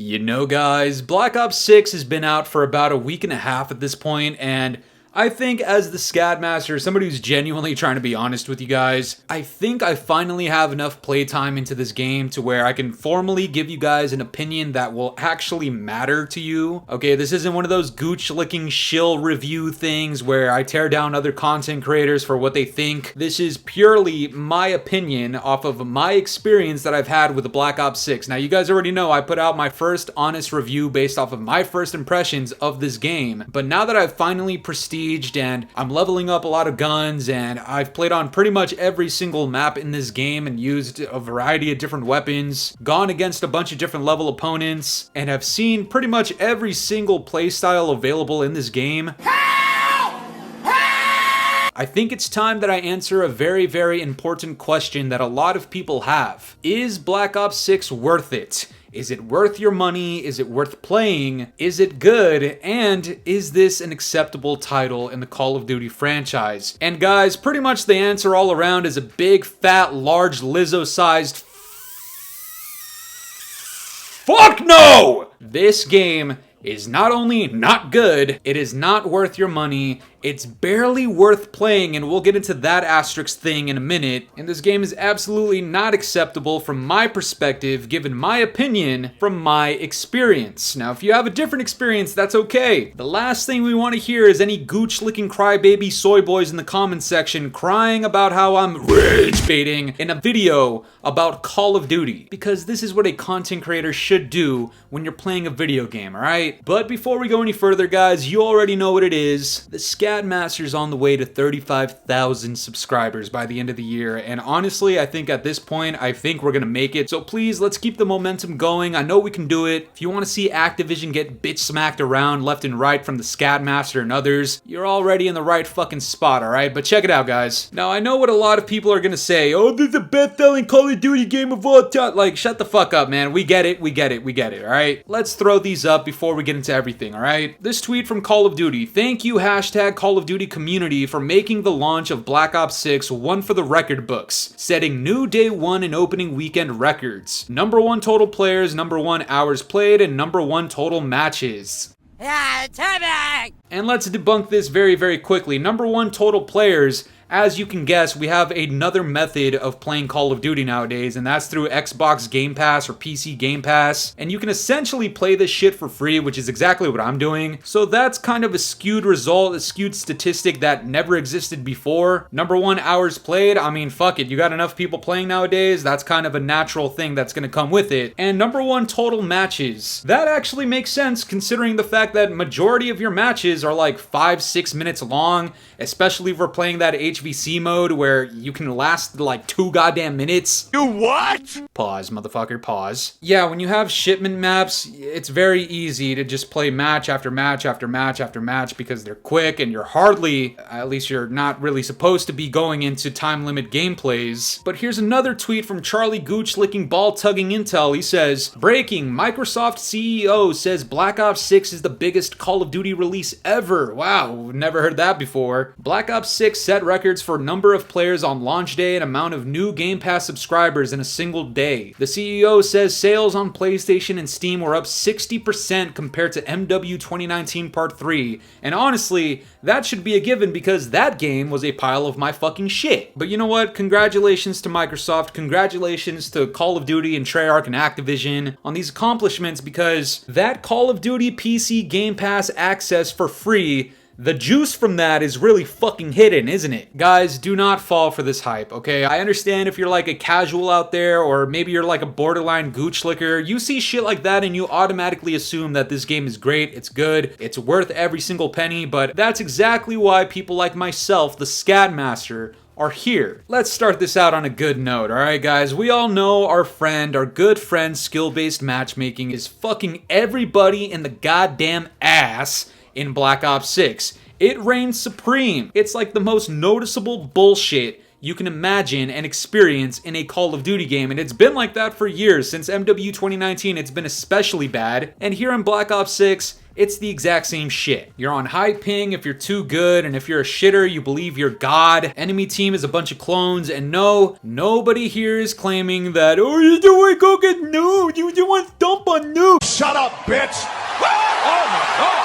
You know, guys, Black Ops 6 has been out for about a week and a half at this point, and I think as the Scadmaster, somebody who's genuinely trying to be honest with you guys, I think I finally have enough playtime into this game to where I can formally give you guys an opinion that will actually matter to you. Okay, this isn't one of those gooch-licking shill review things where I tear down other content creators for what they think. This is purely my opinion off of my experience that I've had with the Black Ops 6. Now, you guys already know I put out my first honest review based off of my first impressions of this game, but now that I've finally prestiged and I'm leveling up a lot of guns and I've played on pretty much every single map in this game and used a variety of different weapons, gone against a bunch of different level opponents, and have seen pretty much every single playstyle available in this game. I think it's time that I answer a very, very important question that a lot of people have. Is Black Ops 6 worth it? Is it worth your money? Is it worth playing? Is it good? And is this an acceptable title in the Call of Duty franchise? And guys, pretty much the answer all around is a big, fat, large, Lizzo-sized fuck no! This game is not only not good, it is not worth your money, it's barely worth playing, and we'll get into that asterisk thing in a minute. And this game is absolutely not acceptable from my perspective, given my opinion from my experience. Now, if you have a different experience, that's okay. The last thing we want to hear is any gooch-licking crybaby soy boys in the comment section crying about how I'm rage baiting in a video about Call of Duty. Because this is what a content creator should do when you're playing a video game, alright? But before we go any further, guys, you already know what it is. The Scadmaster's on the way to 35,000 subscribers by the end of the year, and honestly, I think at this point, I think we're gonna make it. So please, let's keep the momentum going. I know we can do it. If you want to see Activision get bitch smacked around left and right from the Scadmaster and others, you're already in the right fucking spot, alright? But check it out, guys. Now, I know what a lot of people are gonna say. Oh, this is the best-selling Call of Duty game of all time. Like, shut the fuck up, man. We get it, alright? Let's throw these up before we get into everything, alright? This tweet from Call of Duty. Thank you, hashtag Call of Duty community, for making the launch of Black Ops 6 one for the record books, setting new day one and opening weekend records. #1 total players, #1 hours played, and #1 total matches. And let's debunk this very, very quickly. #1 total players. As you can guess, we have another method of playing Call of Duty nowadays, and that's through Xbox Game Pass or PC Game Pass. And you can essentially play this shit for free, which is exactly what I'm doing. So that's kind of a skewed result, a skewed statistic that never existed before. #1 hours played, I mean, fuck it. You got enough people playing nowadays, that's kind of a natural thing that's gonna come with it. And #1 total matches. That actually makes sense considering the fact that majority of your matches are like 5-6 minutes long, especially if we're playing that HVC mode where you can last like 2 goddamn minutes. You what? Pause, motherfucker, pause. Yeah, when you have shipment maps, it's very easy to just play match after match after match after match because they're quick and you're hardly, at least you're not really supposed to be going into time limit gameplays. But here's another tweet from Charlie Gooch licking ball tugging intel. He says, breaking, Microsoft CEO says Black Ops 6 is the biggest Call of Duty release ever. Wow, never heard that before. Black Ops 6 set records for number of players on launch day and amount of new Game Pass subscribers in a single day. The CEO says sales on PlayStation and Steam were up 60% compared to MW 2019 Part 3. And honestly, that should be a given because that game was a pile of my fucking shit. But you know what? Congratulations to Microsoft. Congratulations to Call of Duty and Treyarch and Activision on these accomplishments because that Call of Duty PC Game Pass access for free, the juice from that is really fucking hidden, isn't it? Guys, do not fall for this hype, okay? I understand if you're like a casual out there, or maybe you're like a borderline gooch licker, you see shit like that and you automatically assume that this game is great, it's good, it's worth every single penny, but that's exactly why people like myself, the Scadmaster, are here. Let's start this out on a good note, alright guys? We all know our good friend, skill-based matchmaking is fucking everybody in the goddamn ass in Black Ops 6. It reigns supreme. It's like the most noticeable bullshit you can imagine and experience in a Call of Duty game, and it's been like that for years. Since MW 2019, it's been especially bad, and here in Black Ops 6, it's the exact same shit. You're on high ping if you're too good, and if you're a shitter, you believe you're God. Enemy team is a bunch of clones, and no, nobody here is claiming that, oh, you don't want to go get noob, you want to dump on noob. Shut bitch! Oh my god!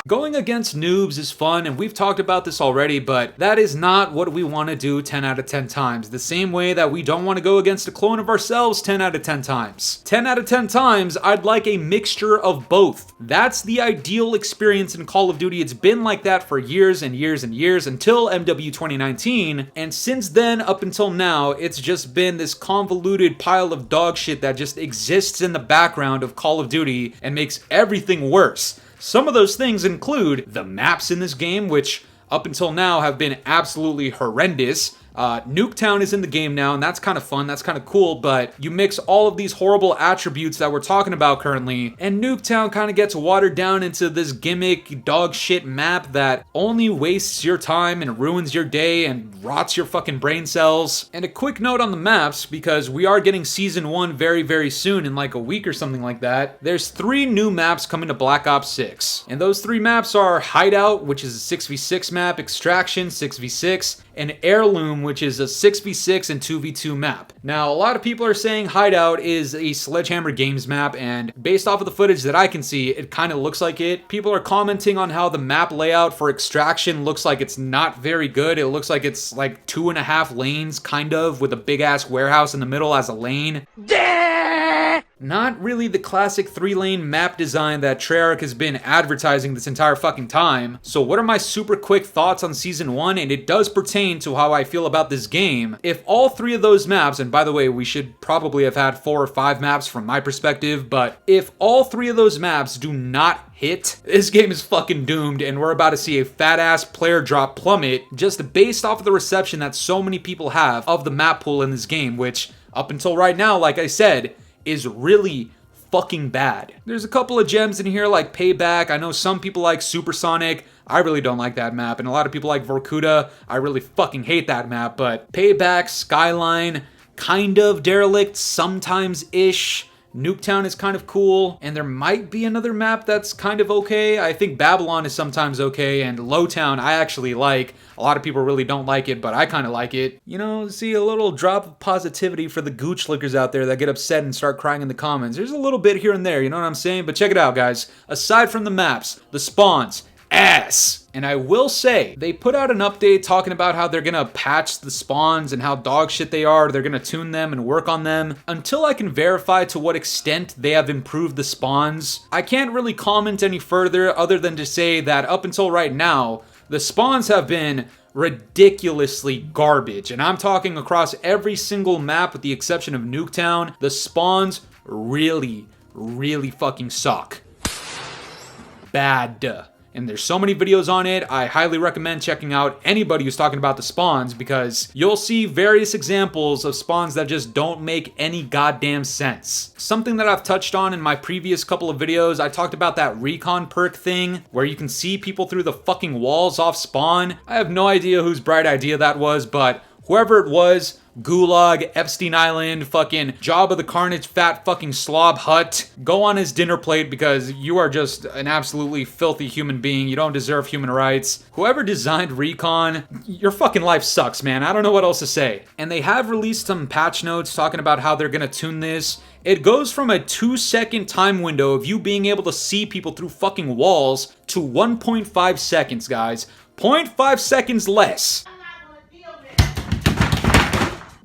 Going against noobs is fun, and we've talked about this already, but that is not what we want to do 10 out of 10 times. The same way that we don't want to go against a clone of ourselves 10 out of 10 times. 10 out of 10 times, I'd like a mixture of both. That's the ideal experience in Call of Duty. It's been like that for years and years and years until MW 2019, and since then up until now, it's just been this convoluted pile of dog shit that just exists in the background of Call of Duty and makes everything worse. Some of those things include the maps in this game, which up until now have been absolutely horrendous. Nuketown is in the game now, and that's kind of fun, that's kind of cool, but you mix all of these horrible attributes that we're talking about currently, and Nuketown kind of gets watered down into this gimmick dog shit map that only wastes your time and ruins your day and rots your fucking brain cells. And a quick note on the maps, because we are getting Season 1 very, very soon, in like a week or something like that. There's 3 new maps coming to Black Ops 6, and those 3 maps are Hideout, which is a 6v6 map, Extraction, 6v6, and Heirloom, which is a 6v6 and 2v2 map. Now, a lot of people are saying Hideout is a Sledgehammer Games map, and based off of the footage that I can see, it kind of looks like it. People are commenting on how the map layout for Extraction looks like it's not very good. It looks like it's like 2.5 lanes, kind of, with a big-ass warehouse in the middle as a lane. Not really the classic 3-lane map design that Treyarch has been advertising this entire fucking time. So what are my super quick thoughts on Season 1? And it does pertain to how I feel about this game. If all 3 of those maps, and by the way, we should probably have had 4 or 5 maps from my perspective, but if all 3 of those maps do not hit, this game is fucking doomed, and we're about to see a fat-ass player drop plummet just based off of the reception that so many people have of the map pool in this game, which up until right now, like I said, is really fucking bad. There's a couple of gems in here like Payback. I know some people like Supersonic. I really don't like that map. And a lot of people like Vorkuta. I really fucking hate that map. But Payback, Skyline, kind of Derelict, sometimes-ish. Nuketown is kind of cool, and there might be another map that's kind of okay. I think Babylon is sometimes okay, and Lowtown I actually like. A lot of people really don't like it, but I kind of like it. You know, see a little drop of positivity for the gooch lickers out there that get upset and start crying in the comments. There's a little bit here and there, you know what I'm saying? But check it out, guys. Aside from the maps, the spawns, ass. And I will say, they put out an update talking about how they're gonna patch the spawns and how dog shit they are. They're gonna tune them and work on them. Until I can verify to what extent they have improved the spawns, I can't really comment any further other than to say that up until right now, the spawns have been ridiculously garbage. And I'm talking across every single map with the exception of Nuketown. The spawns really, really fucking suck. Bad. And there's so many videos on it. I highly recommend checking out anybody who's talking about the spawns, because you'll see various examples of spawns that just don't make any goddamn sense. Something that I've touched on in my previous couple of videos, I talked about that recon perk thing where you can see people through the fucking walls off spawn. I have no idea whose bright idea that was, but whoever it was, Gulag, Epstein Island, fucking Job of the Carnage, fat fucking slob hut, go on his dinner plate, because you are just an absolutely filthy human being. You don't deserve human rights. Whoever designed Recon, your fucking life sucks, man. I don't know what else to say. And they have released some patch notes talking about how they're gonna tune this. It goes from a 2-second time window of you being able to see people through fucking walls to 1.5 seconds, guys. 0.5 seconds less.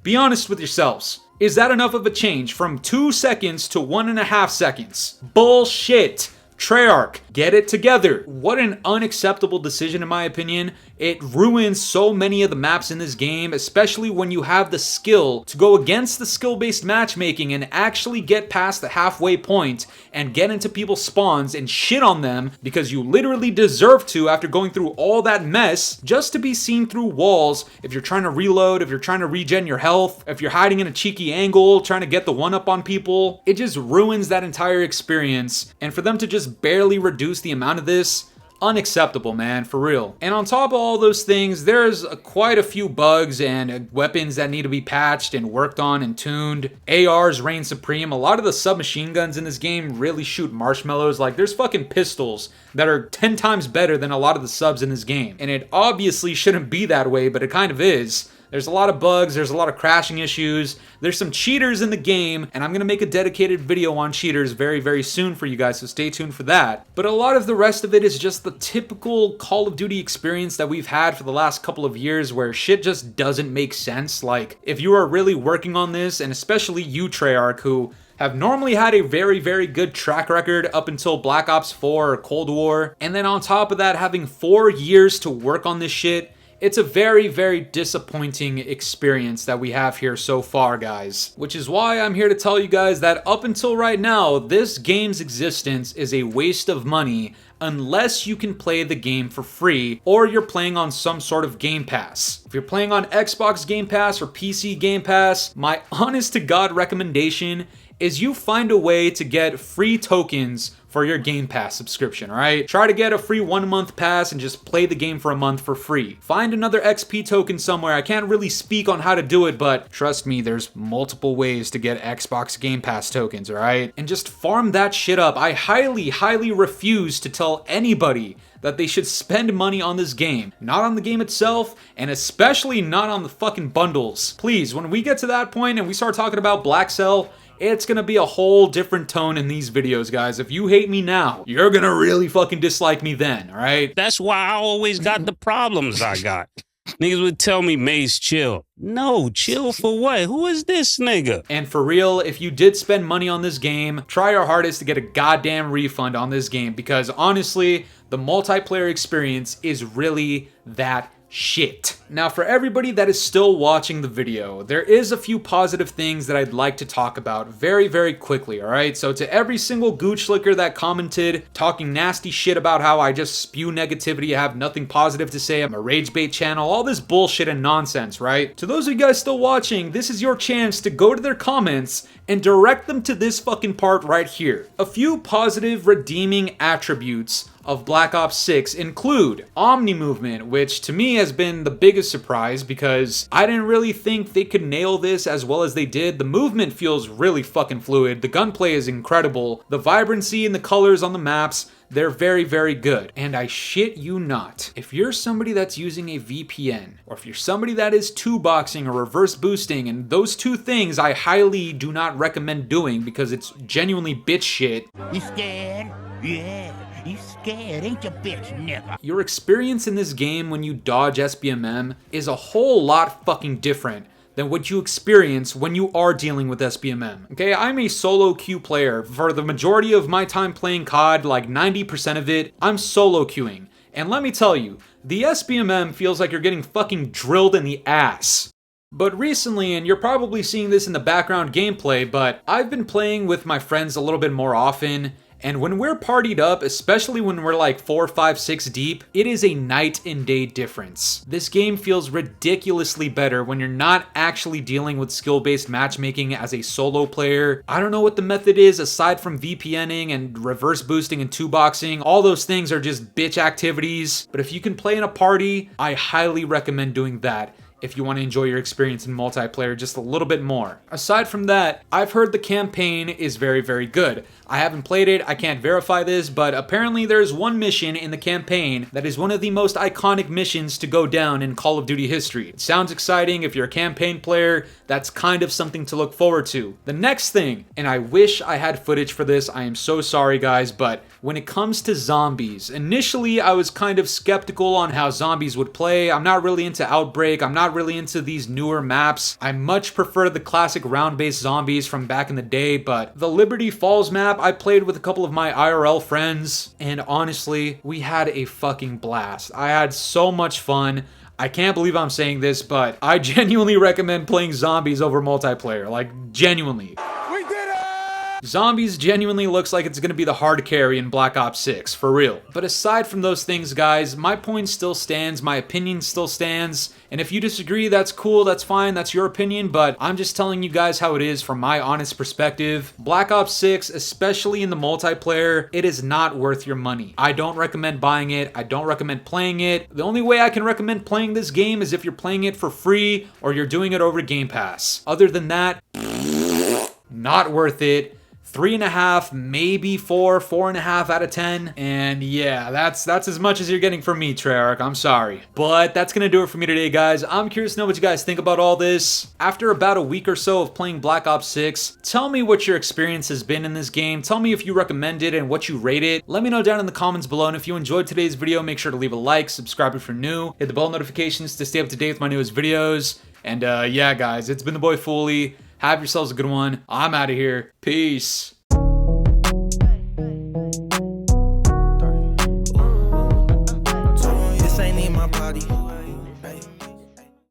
Be honest with yourselves. Is that enough of a change from 2 seconds to 1.5 seconds? Bullshit. Treyarch, get it together. What an unacceptable decision in my opinion. It ruins so many of the maps in this game, especially when you have the skill to go against the skill-based matchmaking and actually get past the halfway point and get into people's spawns and shit on them because you literally deserve to after going through all that mess just to be seen through walls if you're trying to reload, if you're trying to regen your health, if you're hiding in a cheeky angle, trying to get the one-up on people. It just ruins that entire experience, and for them to just barely reduce the amount of this, unacceptable, man, for real. And on top of all those things, there's quite a few bugs and weapons that need to be patched and worked on and tuned. ARs reign supreme. A lot of the submachine guns in this game really shoot marshmallows. Like, there's fucking pistols that are 10 times better than a lot of the subs in this game. And it obviously shouldn't be that way, but it kind of is. There's a lot of bugs, there's a lot of crashing issues, there's some cheaters in the game, and I'm gonna make a dedicated video on cheaters very, very soon for you guys, so stay tuned for that. But a lot of the rest of it is just the typical Call of Duty experience that we've had for the last couple of years where shit just doesn't make sense. Like, if you are really working on this, and especially you, Treyarch, who have normally had a very, very good track record up until Black Ops 4 or Cold War, and then on top of that, having 4 years to work on this shit, it's a very, very disappointing experience that we have here so far, guys. Which is why I'm here to tell you guys that up until right now, this game's existence is a waste of money unless you can play the game for free or you're playing on some sort of Game Pass. If you're playing on Xbox Game Pass or PC Game Pass, my honest to God recommendation is you find a way to get free tokens for your Game Pass subscription, alright? Try to get a free 1-month pass and just play the game for a month for free. Find another XP token somewhere. I can't really speak on how to do it, but trust me, there's multiple ways to get Xbox Game Pass tokens, alright? And just farm that shit up. I highly, highly refuse to tell anybody that they should spend money on this game. Not on the game itself, and especially not on the fucking bundles. Please, when we get to that point and we start talking about Black Cell, it's gonna be a whole different tone in these videos, guys. If you hate me now, you're gonna really fucking dislike me then, alright? That's why I always got the problems I got. Niggas would tell me, Maze, chill. No, chill for what? Who is this nigga? And for real, if you did spend money on this game, try your hardest to get a goddamn refund on this game, because honestly, the multiplayer experience is really that shit. Now, for everybody that is still watching the video, there is a few positive things that I'd like to talk about very, very quickly, alright? So to every single gooch licker that commented, talking nasty shit about how I just spew negativity, I have nothing positive to say, I'm a rage bait channel, all this bullshit and nonsense, right? To those of you guys still watching, this is your chance to go to their comments and direct them to this fucking part right here. A few positive, redeeming attributes of Black Ops 6 include Omni movement, which to me has been the biggest surprise because I didn't really think they could nail this as well as they did. The movement feels really fucking fluid. The gunplay is incredible. The vibrancy and the colors on the maps, they're very, very good. And I shit you not, if you're somebody that's using a VPN, or if you're somebody that is two-boxing or reverse boosting, and those two things I highly do not recommend doing because it's genuinely bitch shit. You scared? Yeah. You scared, ain't you, bitch nigga? Your experience in this game when you dodge SBMM is a whole lot fucking different than what you experience when you are dealing with SBMM. Okay, I'm a solo queue player. For the majority of my time playing COD, like 90% of it, I'm solo queuing. And let me tell you, the SBMM feels like you're getting fucking drilled in the ass. But recently, and you're probably seeing this in the background gameplay, but I've been playing with my friends a little bit more often. And when we're partied up, especially when we're like 4, 5, 6 deep, it is a night and day difference. This game feels ridiculously better when you're not actually dealing with skill-based matchmaking as a solo player. I don't know what the method is aside from VPNing and reverse boosting and two-boxing. All those things are just bitch activities. But if you can play in a party, I highly recommend doing that if you want to enjoy your experience in multiplayer just a little bit more. Aside from that, I've heard the campaign is very, very good. I haven't played it, I can't verify this, but apparently there's one mission in the campaign that is one of the most iconic missions to go down in Call of Duty history. It sounds exciting. If you're a campaign player, that's kind of something to look forward to. The next thing, and I wish I had footage for this, I am so sorry guys, but when it comes to zombies, initially I was kind of skeptical on how zombies would play. I'm not really into Outbreak, I'm not really into these newer maps. I much prefer the classic round-based zombies from back in the day, but the Liberty Falls map, I played with a couple of my IRL friends, and honestly, we had a fucking blast. I had so much fun. I can't believe I'm saying this, but I genuinely recommend playing zombies over multiplayer, like genuinely. We did it! Zombies genuinely looks like it's gonna be the hard carry in Black Ops 6, for real. But aside from those things, guys, my point still stands, my opinion still stands, and if you disagree, that's cool, that's fine, that's your opinion, but I'm just telling you guys how it is from my honest perspective. Black Ops 6, especially in the multiplayer, it is not worth your money. I don't recommend buying it, I don't recommend playing it. The only way I can recommend playing this game is if you're playing it for free or you're doing it over Game Pass. Other than that, not worth it. 3.5, maybe 4.5 out of 10. And yeah, that's as much as you're getting from me, Treyarch. I'm sorry. But that's gonna do it for me today, guys. I'm curious to know what you guys think about all this. After about a week or so of playing Black Ops 6, tell me what your experience has been in this game. Tell me if you recommend it and what you rate it. Let me know down in the comments below. And if you enjoyed today's video, make sure to leave a like, subscribe if you're new, hit the bell notifications to stay up to date with my newest videos. And yeah, guys, it's been the boy Fooly. Have yourselves a good one. I'm out of here. Peace. This ain't in my body.